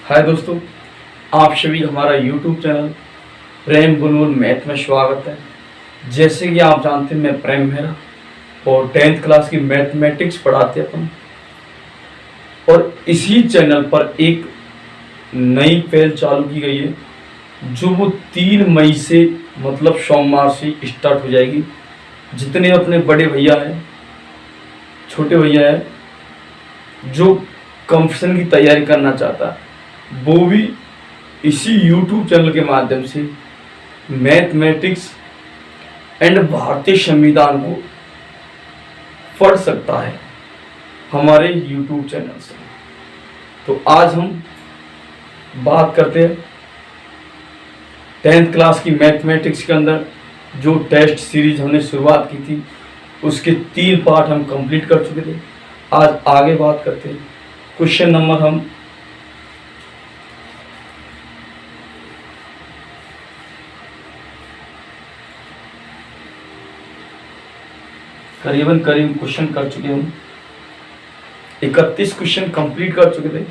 हाय दोस्तों, आप सभी हमारा यूट्यूब चैनल प्रेम बुलबुल मैथ में स्वागत है। जैसे कि आप जानते हैं मैं प्रेम मेहरा और 10th क्लास की मैथमेटिक्स पढ़ाते अपन। और इसी चैनल पर एक नई पहल चालू की गई है जो वो 3 मई से मतलब सोमवार से स्टार्ट हो जाएगी। जितने अपने बड़े भैया हैं, छोटे भैया हैं जो कंपटीशन की तैयारी करना चाहता है वो भी इसी YouTube चैनल के माध्यम से मैथमेटिक्स एंड भारतीय संविधान को पढ़ सकता है हमारे YouTube चैनल से। तो आज हम बात करते हैं 10th क्लास की मैथमेटिक्स के अंदर जो टेस्ट सीरीज हमने शुरुआत की थी उसके 3 पार्ट हम कंप्लीट कर चुके थे। आज आगे बात करते हैं। क्वेश्चन नंबर हम करीब क्वेश्चन कर चुके हम। 31 क्वेश्चन कंप्लीट कर चुके थे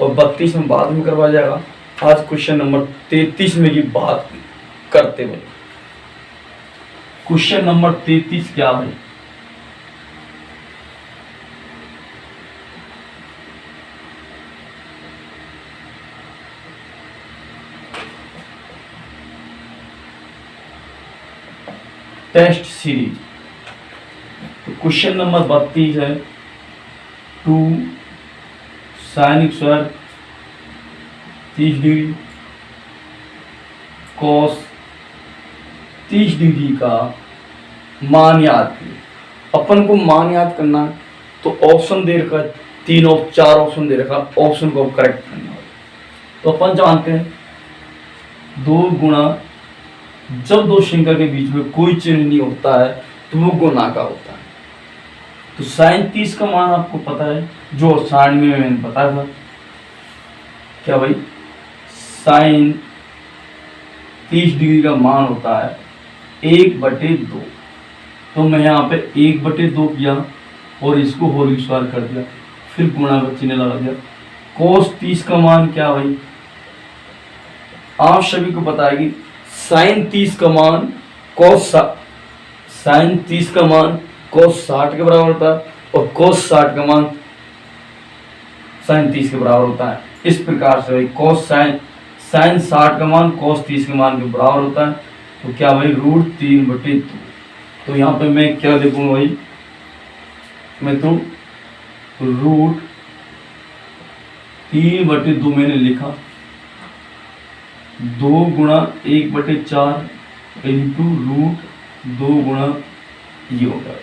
और 32 में बाद में करवा जाएगा। आज क्वेश्चन नंबर 33 में की बात करते हुए क्वेश्चन नंबर 33 क्या है? Test series. क्वेश्चन नंबर 32 है 2 sin square 30 degree cos 30 degree का मान याद करिए। अपन को मान याद करना है तो ऑप्शन दे रखा है, 4 ऑप्शन दे रखा, ऑप्शन को करेक्ट करना है। तो अपन जानते हैं 2 गुणा, जब 2 संख्या के बीच में कोई चिन्ह नहीं होता है तो वो गुणा का होता है। तो sin 30 का मान आपको पता है, जो 96 में मैंने बताया था। क्या भाई? sin 30 डिग्री का मान होता है 1/2। तो मैं यहाँ पे 1/2 किया और इसको होल स्क्वायर कर दिया, फिर गुणा का चिन्ह लगा दिया। cos 30 का मान क्या भाई? आप सभी को पता है कि sin 30 का मान sin 30 का मान cos 60 के बराबर होता है और cos 60 का मान sin 30 के बराबर होता है। इस प्रकार से भाई sin 60 का मान cos 30 के मान के बराबर होता है। तो क्या भाई? √3/2। तो यहाँ पे मैं क्या लिखूंगा भाई? मैं तो √3/2 मैंने लिखा, 2 गुणा 1/4 इंटू √2 गुणा ये होगा।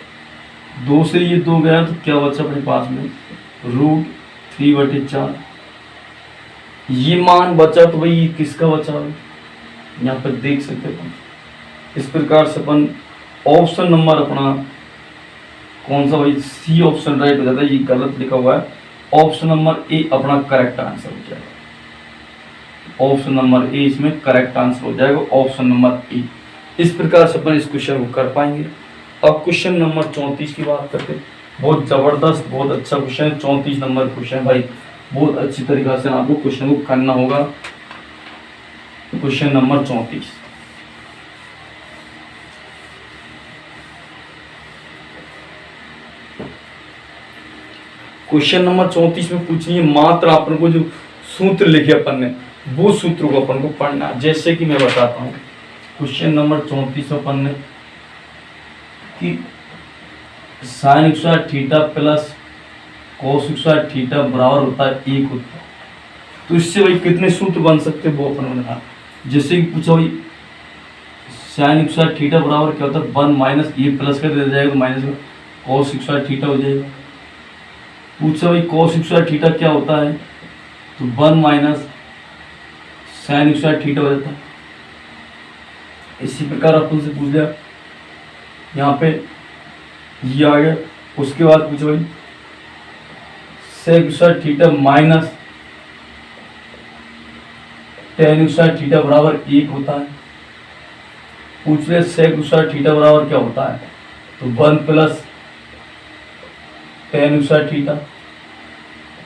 2 से ये 2 गया तो क्या बचा अपने पास में? √3/4। ये मान बचा तो भाई ये किसका बचा? यहाँ पर देख सकते हैं। इस प्रकार से अपन ऑप्शन नंबर अपना कौन सा भाई? सी ऑप्शन राइट हो जाता है। ये गलत लिखा हुआ है, ऑप्शन नंबर ए अपना करेक्ट आंसर हो जाएगा। ऑप्शन नंबर ए इसमें करेक्ट आंसर हो जाएगा, ऑप्शन नंबर ए। इस प्रकार से अपन इस क्वेश्चन को कर पाएंगे। अब क्वेश्चन नंबर 34 की बात करते हैं। बहुत जबरदस्त, बहुत अच्छा क्वेश्चन है। 34 नंबर क्वेश्चन भाई, बहुत अच्छी तरीके से आपको क्वेश्चन को करना होगा। Question number 34। क्वेश्चन नंबर 34 में पूछिए मात्र अपन को जो सूत्र लिखे अपन ने वो सूत्र को अपन को पढ़ना। जैसे कि मैं बताता हूँ क्वेश्चन नंबर 34 अपन ने कि sin square theta plus cos square theta बराबर होता है 1 होता है। तो इससे भाई कितने सूत्र बन सकते हैं वो अपन ने कहा। जैसे कि पूछा भाई sin स्क्वायर थीटा बराबर क्या होता है? 1 माइनस ये प्लस कर दे जाएगा, माइनस cos स्क्वायर थीटा हो जाएगा। पूछा भाई cos स्क्वायर थीटा क्या होता है? तो 1 माइनस sin स्क्वायर थीटा हो जाता है। इसी प्रकार अपन से पूछ लिया, यहाँ पे ये आ गया। उसके बाद पूछो भाई sec square theta minus tan square theta बराबर 1 होता है। पूछ ले sec स्क्वायर थीटा बराबर क्या होता है? तो 1 plus tan square theta,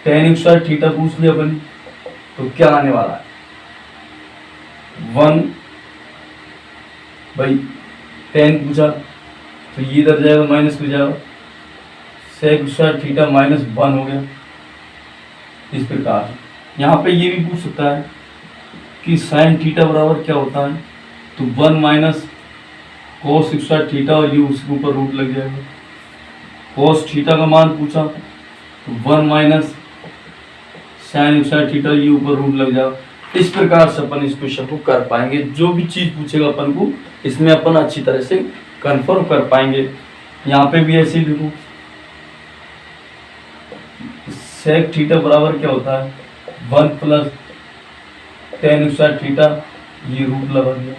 tan square theta पूछ लिया अपन। तो क्या आने वाला है 1 भाई tan पूछा तो ये इधर जाएगा माइनस हो जाएगा sec स्क्वायर थीटा माइनस 1 हो गया। इस प्रकार से यहाँ पे ये भी पूछ सकता है कि sin थीटा बराबर क्या होता है, तो 1 माइनस cos स्क्वायर थीटा और ये उसके ऊपर रूट लग जाएगा। cos थीटा का मान पूछा तो 1 माइनस sin स्क्वायर थीटा ये ऊपर रूट लग जाएगा। इस प्रकार से अपन इस क्वेश्चन को कर पाएंगे। जो भी चीज पूछेगा अपन को इसमें अपन अच्छी तरह से कंफर्म कर पाएंगे। यहाँ पे भी ऐसे ही लिखो sec थीटा बराबर क्या होता है 1 प्लस tan स्क्वायर थीटा ये रूट लगा दिया।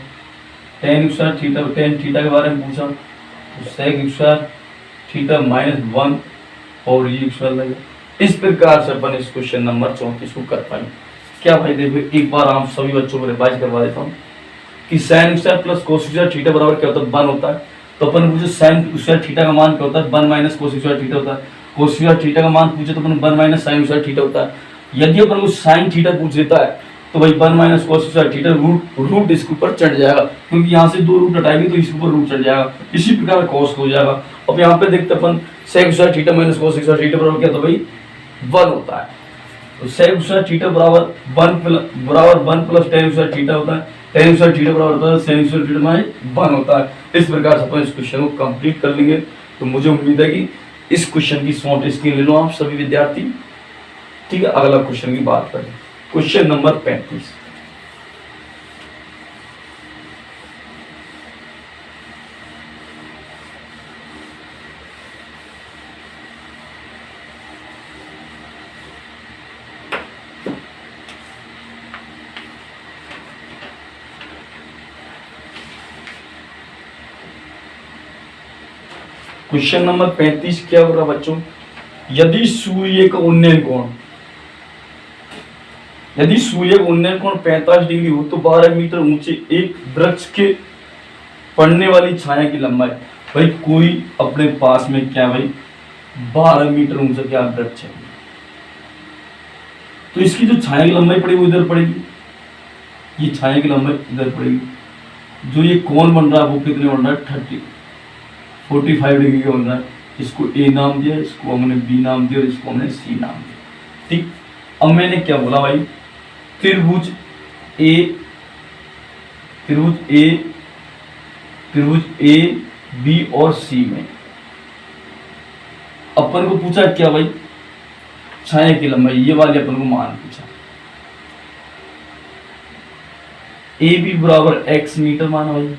tan square theta tan theta के बारे में पूछा तो sec स्क्वायर थीटा माइनस 1 और ये स्क्वायर लगे। इस प्रकार से अपन इस क्वेश्चन नंबर 34 को कर पाएंगे। क्या भाई देखो एक बार आप सभी बच्चों को रिवाइज करवा देता हूँ कि sin square plus cos square theta बराबर क्या होता है 1 होता है। तो अपन पूछे sin स्क्वायर थीटा का मान क्या होता है 1 माइनस cos स्क्वायर थीटा होता है। cos स्क्वायर थीटा का मान पूछे तो अपन 1 माइनस sin स्क्वायर थीटा होता है। यदि अपन को sin थीटा पूछ लेता है तो भाई 1 minus cos square theta root इसके ऊपर चढ़ जाएगा, क्योंकि यहाँ से 2 रूट हटाएंगे तो इसके ऊपर रूट चढ़ जाएगा। इसी प्रकार cos हो जाएगा। अब यहाँ पे देखते अपन sec square theta minus cos square theta बराबर क्या था भाई 1 होता है। तो sec स्क्वायर थीटा बराबर 1 प्लस tan स्क्वायर थीटा होता है। tan स्क्वायर थीटा बराबर होता है sin स्क्वायर थीटा माइनस 1 होता है। इस प्रकार से अपन इस क्वेश्चन को कंप्लीट कर लेंगे। तो मुझे उम्मीद है कि इस क्वेश्चन की शॉर्ट स्क्रीन ले लो आप सभी विद्यार्थी। ठीक है, अगला क्वेश्चन की बात करें। Question number 35। क्वेश्चन नंबर 35 क्या हो रहा बच्चों, यदि सूर्य का उन्नयन कोण 45 डिग्री हो तो 12 मीटर ऊंचे एक वृक्ष के पड़ने वाली छाया की लंबाई। भाई कोई अपने पास में क्या भाई 12 मीटर ऊंचा क्या वृक्ष है, तो इसकी जो छाया की लंबाई पड़ेगी वो इधर पड़ेगी, ये छाया की लंबाई इधर पड़ेगी। जो ये कोण बन रहा है वो कितने बन रहा है 45 डिग्री का बन रहा है। इसको ए नाम दिया, इसको हमने बी नाम दिया और इसको हमने सी नाम दिया। ठीक, अब मैंने क्या बोला भाई त्रिभुज ए बी और सी में अपन को पूछा क्या भाई छाया की लंबाई, ये वाले अपन को मान पूछा। ए बी बराबर x मीटर माना भाई,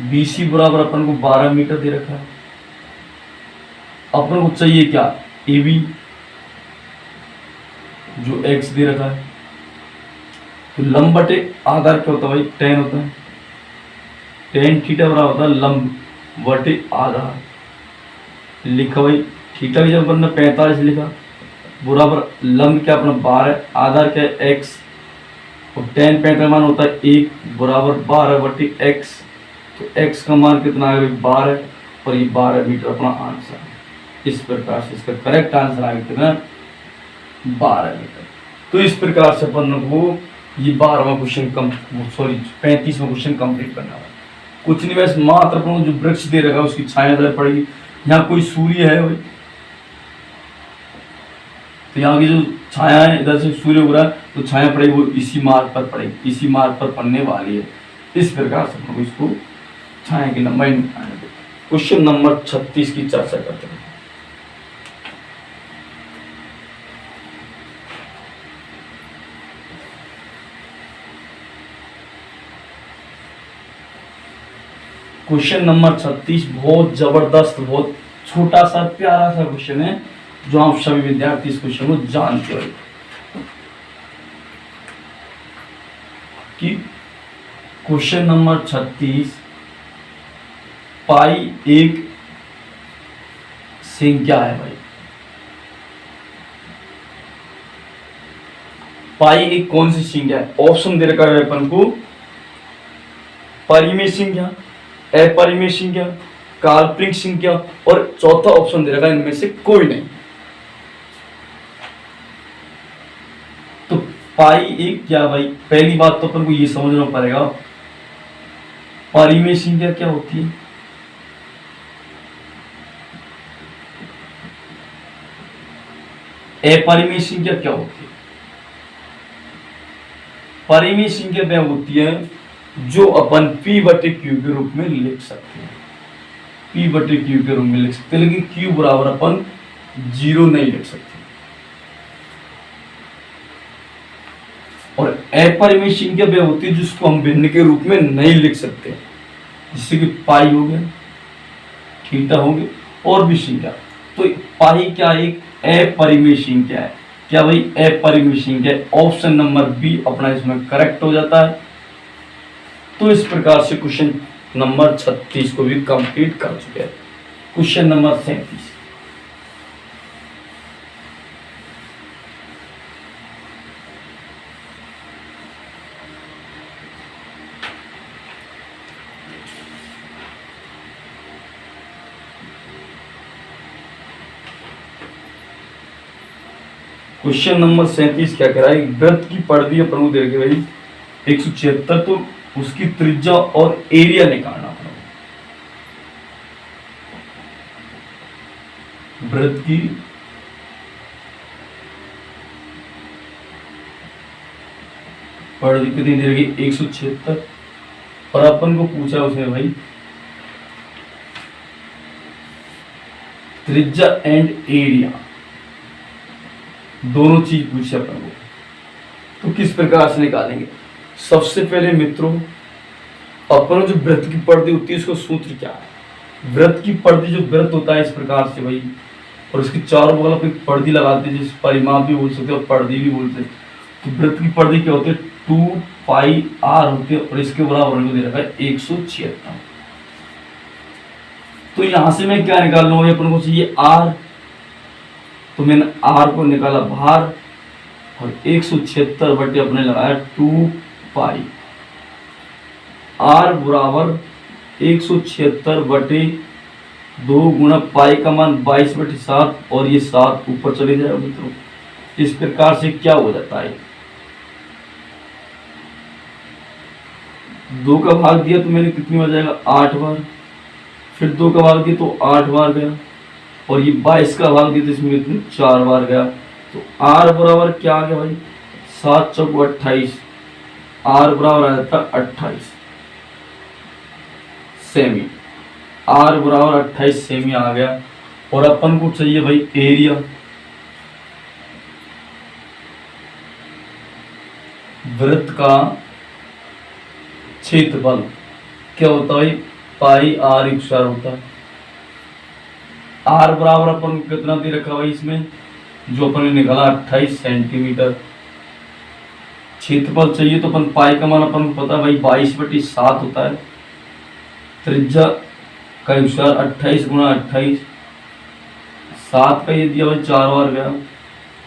बी सी बराबर अपन को 12 मीटर दे रखा है। अपन को चाहिए क्या ए बी जो x दे रखा है, तो लंब बटे आधार क्या होता है भाई tan होता है। tan थीटा बराबर होता है लंब बटे आधार। लिखा भाई थीटा की जब अपन ने 45 लिखा बराबर लंब क्या अपना 12 आधार क्या है x और tan 45 मान होता है 1 बराबर 12 बटे x। तो x का मान कितना है 12 और ये 12 मीटर अपना आंसर है। इस प्रकार से इसका करेक्ट आंसर आएगा कितना 12 मीटर। तो इस प्रकार से अपन को ये 12वां क्वेश्चन 35वां क्वेश्चन कंप्लीट करना है। कुछ नहीं वैसे मात्र अपन जो वृक्ष दे रखा है उसकी छाया इधर पड़ेगी। यहाँ कोई सूर्य है भाई, तो यहाँ की जो छाया है इधर से सूर्य उग रहा है तो छाया पड़ेगी वो इसी मार्ग पर पड़ेगी, इसी मार्ग पर पड़ने वाली है। इस प्रकार से अपन को इसको छाया की लंबाई निकालनी है। क्वेश्चन नंबर 36 की चर्चा करते हैं। क्वेश्चन नंबर 36 बहुत जबरदस्त, बहुत छोटा सा प्यारा सा क्वेश्चन है जो आप सभी विद्यार्थी इस क्वेश्चन को जानते हो कि क्वेश्चन नंबर 36 पाई एक संख्या है भाई। पाई एक कौन सी संख्या है? ऑप्शन दे रखा है अपन को परिमेय संख्या, अपरिमेय संख्या, काल्पनिक संख्या और चौथा ऑप्शन दे रखा है इनमें से कोई नहीं। तो पाई एक क्या भाई, पहली बात तो अपन को ये समझना पड़ेगा परिमेय संख्या क्या होती है। अपरिमेय संख्या क्या होती है। परिमेय संख्या वह होती है जो अपन P बटे Q के रूप में लिख सकते हैं, P बटे Q के रूप में लिख सकते हैं, लेकिन Q बराबर अपन 0 नहीं लिख सकते। और अपरिमेय संख्या वह होती है जिसको हम भिन्न के रूप में नहीं लिख सकते, जैसे कि पाई हो गया, थीटा हो गया और भी संख्या। तो पाई क्या एक अपरिमेय संख्या है। क्या भाई, अपरिमेय संख्या है। ऑप्शन नंबर बी अपना इसमें करेक्ट हो जाता है। तो इस प्रकार से क्वेश्चन नंबर 36 को भी कंप्लीट कर चुके हैं। क्वेश्चन नंबर 37, क्वेश्चन नंबर 37 क्या कह रहा है, वृत्त की परिधि अपन को दे के भाई 176, तो उसकी त्रिज्या और एरिया निकालना पड़ेगा। वृत्त की परिधि कितनी दे रही, 176, और अपन को पूछा उसने भाई त्रिज्या एंड एरिया, दोनों चीज पूछे अपन को। तो किस प्रकार से निकालेंगे। सबसे पहले मित्रों अपन जो वृत्त की परिधि होती है उसका सूत्र क्या है। वृत्त की परिधि, जो वृत्त होता है इस प्रकार से भाई, और इसके चारों बगल पे परिधि लगाते हैं, जिसे परिमाप भी बोल सकते हैं और परिधि भी बोलते हैं। तो वृत्त की परिधि क्या होती है, 2 पाई r होती है, और इसके बराबर दे रखा है 176। तो यहां से मैं क्या निकाल रहा हूं, अपन को चाहिए r, तो मैंने r को निकाला बाहर, और 176 बटे अपने लगाया 2 पाई। r बराबर 176 बटे 2 गुणा पाई का मान 22 बटे 7, और ये 7 ऊपर चले जाएगा मित्रों। इस प्रकार से क्या हो जाता है, 2 का भाग दिया तो मैंने कितनी बार जाएगा, 8 बार, फिर 2 का भाग दिया तो 8 बार गया, और ये 22 का भाग दिया तो इसमें कितने 4 बार गया। तो r बराबर क्या आ गया भाई, 7 चौक 28, r बराबर आ जाता 28 सेमी, r बराबर 28 सेमी आ गया। और अपन को चाहिए भाई एरिया, वृत्त का क्षेत्रफल क्या होता है, पाई r x होता है। r बराबर अपन को कितना दे रखा भाई, इसमें जो अपन ने निकाला 28 सेंटीमीटर। क्षेत्रफल चाहिए तो अपन पाई का मान अपन को पता भाई 22 बटे 7 होता है। त्रिज्या का विस्तार 28 गुणा 28, 7 का ये दिया भाई 4 बार गया,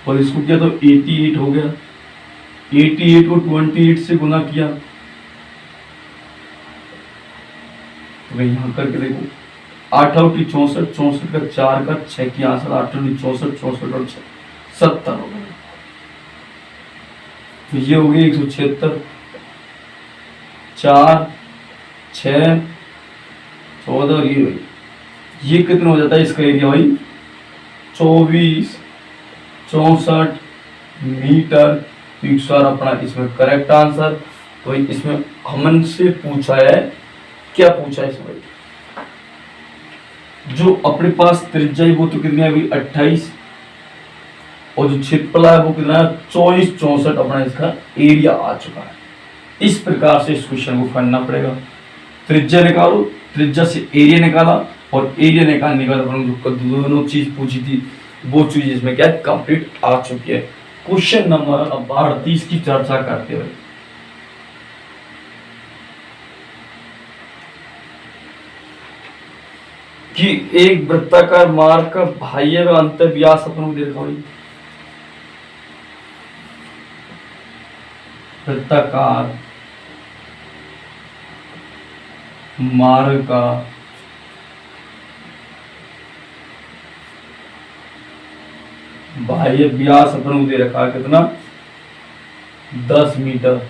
और इसको किया तो 88 हो गया। 88 को 28 से गुना किया, तो यहाँ करके देखो 8 8 64, 64 का 4 का 6 की आंसर 8 64, 64 और 6 70 हो गया। तो ये हो गया 176, 4 6 14, और ये कितना हो जाता है इसका एरिया भाई 24 64 मीटर। तो इस बार अपना इसमें करेक्ट आंसर। तो इसमें हमन से पूछा है, क्या पूछा है इसमें, जो अपने पास त्रिज्या है वो तो कितनी है भाई 28, और जो क्षेत्रफल है वो कितना है 24 64 अपना इसका एरिया आ चुका है। इस प्रकार से इस क्वेश्चन को करना पड़ेगा। त्रिज्या निकालो, त्रिज्या से एरिया निकाला, और एरिया निकालने के बाद जो दोनों चीज पूछी थी वो चीज इसमें क्या कंप्लीट आ चुकी है। क्वेश्चन नंबर 38 की चर्चा करते हुए, कि एक वृत्ताकार मार्ग का बाह्य व अंतर व्यास अपन को देखा भाई, वृत्ताकार मार्ग का बाह्य व्यास अपन को दे रखा है कितना 10 मीटर।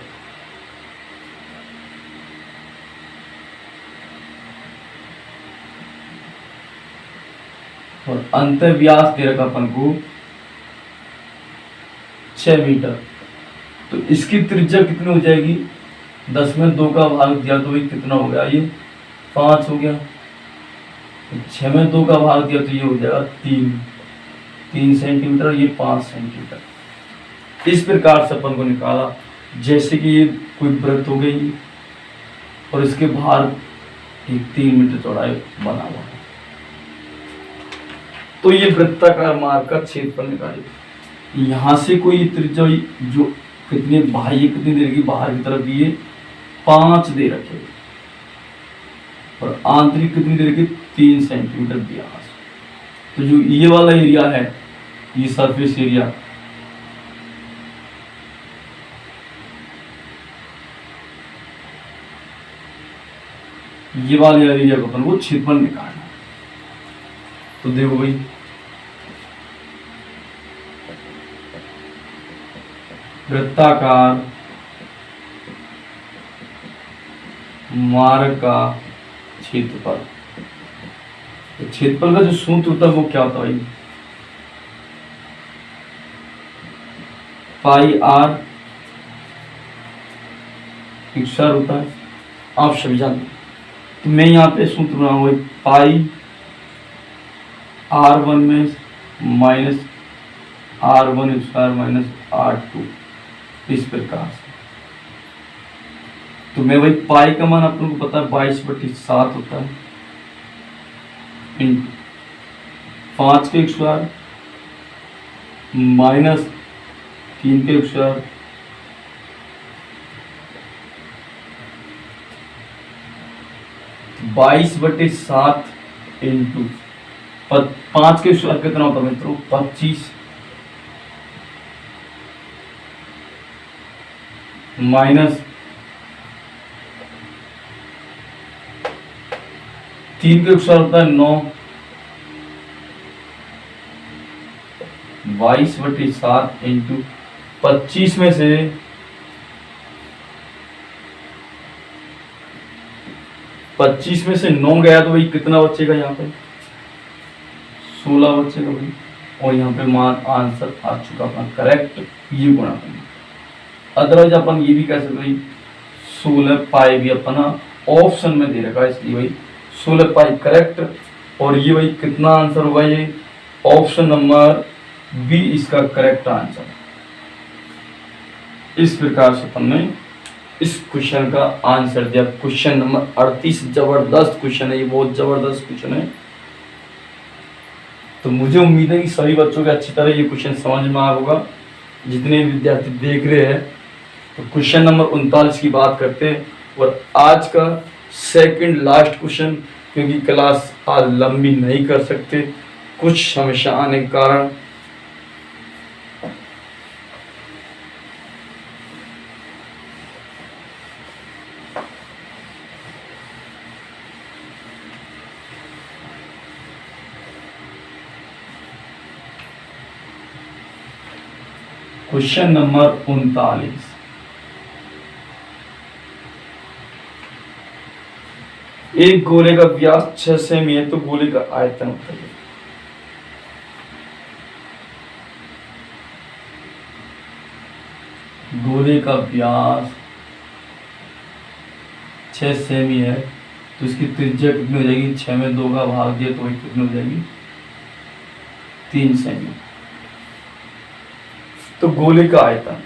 और अंतर व्यास दे रखा अपन को 6 मीटर। तो इसकी त्रिज्या कितनी हो जाएगी? 10 में 2 का भाग दिया तो ये कितना हो गया? ये 5 हो गया। 6 में 2 का भाग दिया तो ये हो जाएगा 3 सेंटीमीटर, ये 5 सेंटीमीटर। इस प्रकार से अपन को निकाला। जैसे कि ये कोई वृत्त हो गई और इसके बाहर 3 मीटर चौड़ाई बना हुआ है, तो ये वृत्ताकार मार्ग का क्षेत्रफल निकाले। यहाँ से कोई त्रिज्या जो कितनी बाह्य कितनी दे रखी, बाहर की तरफ ये 5 दे रखे और आंतरिक कितनी दे रखी? 3 सेंटीमीटर व्यास। तो जो ये वाला एरिया है, ये सरफेस एरिया, ये वाले एरिया को अपन को क्षेत्रफल निकालना। तो देखो भाई, वृत्ताकार मार्ग का क्षेत्रफल, तो क्षेत्रफल का जो सूत्र होता है वो क्या होता है भाई? पाई आर स्क्वायर होता है, आप सभी जानते हैं। तो मैं यहाँ पे सूत्र बनाऊंगा पाई R1 में minus R1 square minus R2, इस प्रकार से। तो मैं वही पाई का मान अपन को पता है 22/7 होता है, इंटू 5 के स्क्वायर माइनस 3 के स्क्वायर (22/7) इंटू 5 के स्क्वायर कितना होता है मित्रों? 25 माइनस 3 के स्क्वायर होता है 9, 22/7 इंटू 25 में से 9 गया तो भाई कितना बचेगा? यहाँ पे 16 बचेगा भाई। और यहाँ पे मान आंसर आ चुका अपना करेक्ट, ये गुणा करना। अदरवाइज अपन ये भी कह सकते भाई 16 पाई भी अपना ऑप्शन में दे रखा है, इसलिए भाई 16 पाई करेक्ट। और ये भाई कितना आंसर होगा? ये ऑप्शन नंबर बी इसका करेक्ट आंसर। इस प्रकार से अपन ने इस क्वेश्चन का आंसर दिया। क्वेश्चन नंबर 38 जबरदस्त क्वेश्चन है, ये बहुत जबरदस्त क्वेश्चन है। तो मुझे उम्मीद है कि सभी बच्चों को अच्छी तरह ये क्वेश्चन समझ में आया होगा, जितने विद्यार्थी देख रहे हैं। तो क्वेश्चन नंबर 39 की बात करते हैं, और आज का सेकंड लास्ट क्वेश्चन, क्योंकि क्लास आज लंबी नहीं कर सकते कुछ समस्या आने के कारण। क्वेश्चन नंबर 39, एक गोले का व्यास 6 सेमी है, तो गोले का आयतन बताइए। गोले का व्यास 6 सेमी है, तो इसकी त्रिज्या कितनी हो जाएगी? 6 में 2 का भाग दिया तो वही कितनी हो जाएगी? 3 सेमी। तो गोले का आयतन,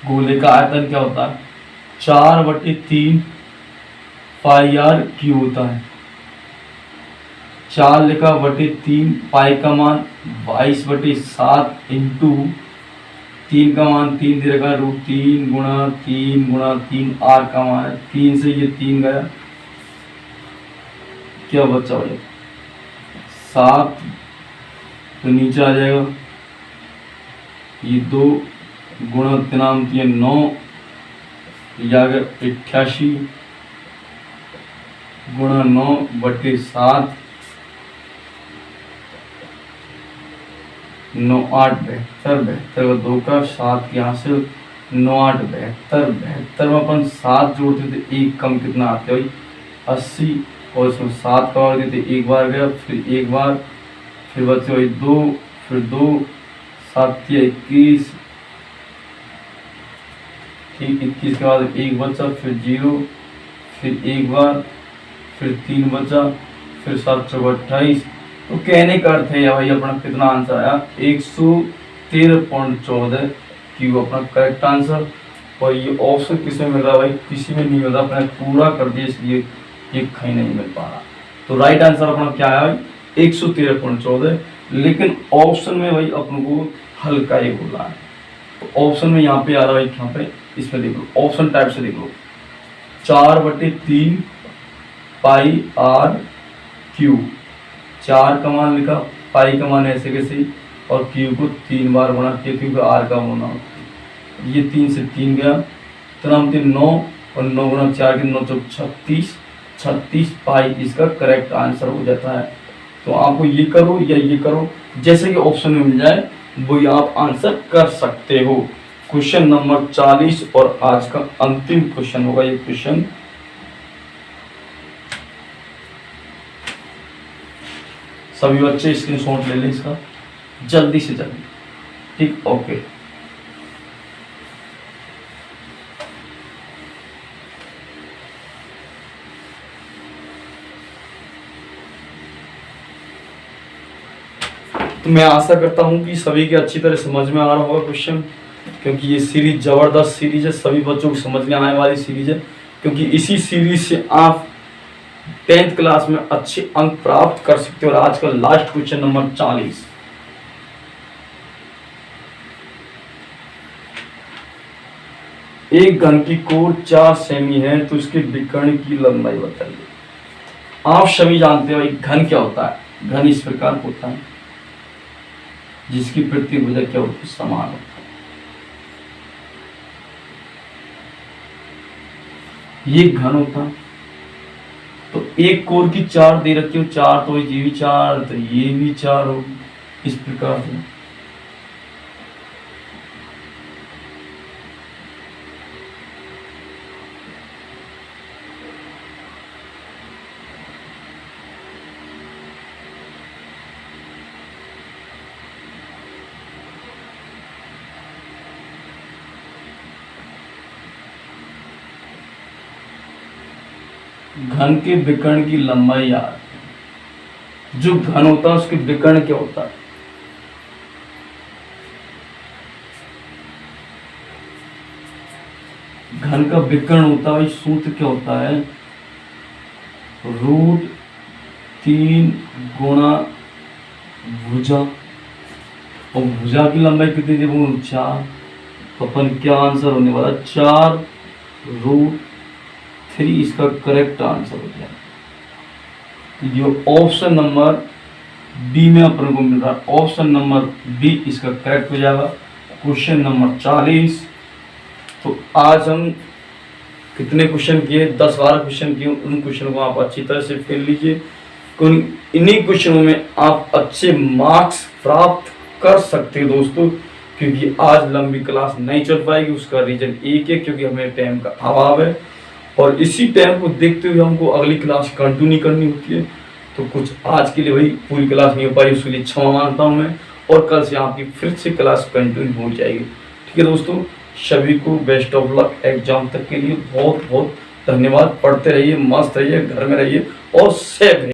गोले का आयतन क्या होता है? 4/3 पाई आर क्यू होता है। 4 लिखा बटे 3, पाई का मान 22/7 इंटू 3 का मान 3 दे रखा √3 गुणा 3 गुणा 3, आर का मान है 3 से ये 3 गया, क्या बचा भाई? 7, तो नीचे आ जाएगा ये 2 गुणा 3 9, ये आ गया 88 गुणा 9/7 9 8 72, 72 का 2 का 7 यहाँ से 9 8 72, 72 में अपन 7 जोड़ते थे, एक कम कितना आते भाई 80, और इसमें 7 का और देते, एक बार गया, फिर एक बार, फिर बचे भाई 2, फिर 2 7 21, ठीक 21 के बाद एक बचा, फिर 0, फिर एक बार, फिर 3 बचा, फिर 7 चौक 28। तो कहने का अर्थ है भाई अपना कितना आंसर आया 113.14 क्यों अपना करेक्ट आंसर। और ये ऑप्शन किसमें मिल रहा है भाई, किसी में नहीं मिल रहा, अपने पूरा कर दिया इसलिए ये कहीं नहीं मिल पा रहा। तो राइट आंसर अपना क्या है भाई 113.14, लेकिन ऑप्शन में भाई अपन को हल्का ही बोला है। तो ऑप्शन में यहाँ पे आ रहा है भाई, यहाँ पे इसमें देख लो, ऑप्शन टाइप से देख लो, 4/3 पाई आर क्यू, 4 का मान लिखा, पाई का मान ऐसे कैसे, और क्यू को 3 बार बना के, क्योंकि आर का होना, ये 3 से 3 गया, तो नाम थे 9, और 9 गुना 4 के 9 चौक 36, 36 पाई इसका करेक्ट आंसर हो जाता है। तो आपको ये करो या ये करो, जैसे कि ऑप्शन में मिल जाए वही आप आंसर कर सकते हो। क्वेश्चन नंबर 40 और आज का अंतिम क्वेश्चन होगा ये क्वेश्चन। सभी बच्चे स्क्रीनशॉट ले लें इसका जल्दी से जल्दी, ठीक, ओके। तो मैं आशा करता हूं कि सभी के अच्छी तरह समझ में आ रहा होगा क्वेश्चन, क्योंकि ये सीरीज जबरदस्त सीरीज है, सभी बच्चों को समझ में आने वाली सीरीज है, क्योंकि इसी सीरीज से आप 10th क्लास में अच्छे अंक प्राप्त कर सकते हो। और आज का लास्ट क्वेश्चन नंबर 40, एक घन की कोण 4 सेमी है तो इसके विकर्ण की लंबाई बताइए। आप सभी जानते हो भाई घन क्या होता है, घन इस प्रकार होता है जिसकी प्रत्येक भुजा क्या होती है, समान होता है, ये घन होता है। तो एक कोण की 4 दे रखी हो, 4 तो ये भी 4, तो ये भी 4 होगी, इस प्रकार से। घन के विकर्ण की लंबाई याद, जो घन होता है उसके विकर्ण क्या होता है, घन का विकर्ण होता है, सूत्र क्या होता है, √3 गुणा भुजा, और भुजा की लंबाई कितनी थी, 4, तो अपन क्या आंसर होने वाला 4√3 इसका करेक्ट आंसर हो गया। ये ऑप्शन नंबर बी में अपन को मिल रहा है, ऑप्शन नंबर बी इसका करेक्ट हो जाएगा। Question number 40। तो आज हम कितने क्वेश्चन किए, 10-12 क्वेश्चन किए, उन क्वेश्चन को आप अच्छी तरह से फिर लीजिए, इन्हीं क्वेश्चनों में आप अच्छे मार्क्स प्राप्त कर सकते हैं दोस्तों। क्योंकि आज लंबी क्लास नहीं चल पाएगी, उसका रीजन एक है क्योंकि हमें टाइम का अभाव है, और इसी टाइम को देखते हुए हमको अगली क्लास कंटिन्यू करनी होती है। तो कुछ आज के लिए भाई पूरी क्लास नहीं हो पाई, उसके लिए क्षमा मांगता हूँ मैं, और कल से आपकी फिर से क्लास कंटिन्यू हो जाएगी। ठीक है दोस्तों, सभी को बेस्ट ऑफ लक एग्जाम तक के लिए, बहुत बहुत धन्यवाद। पढ़ते रहिए, मस्त रहिए, घर में रहिए और सेफ रहिए।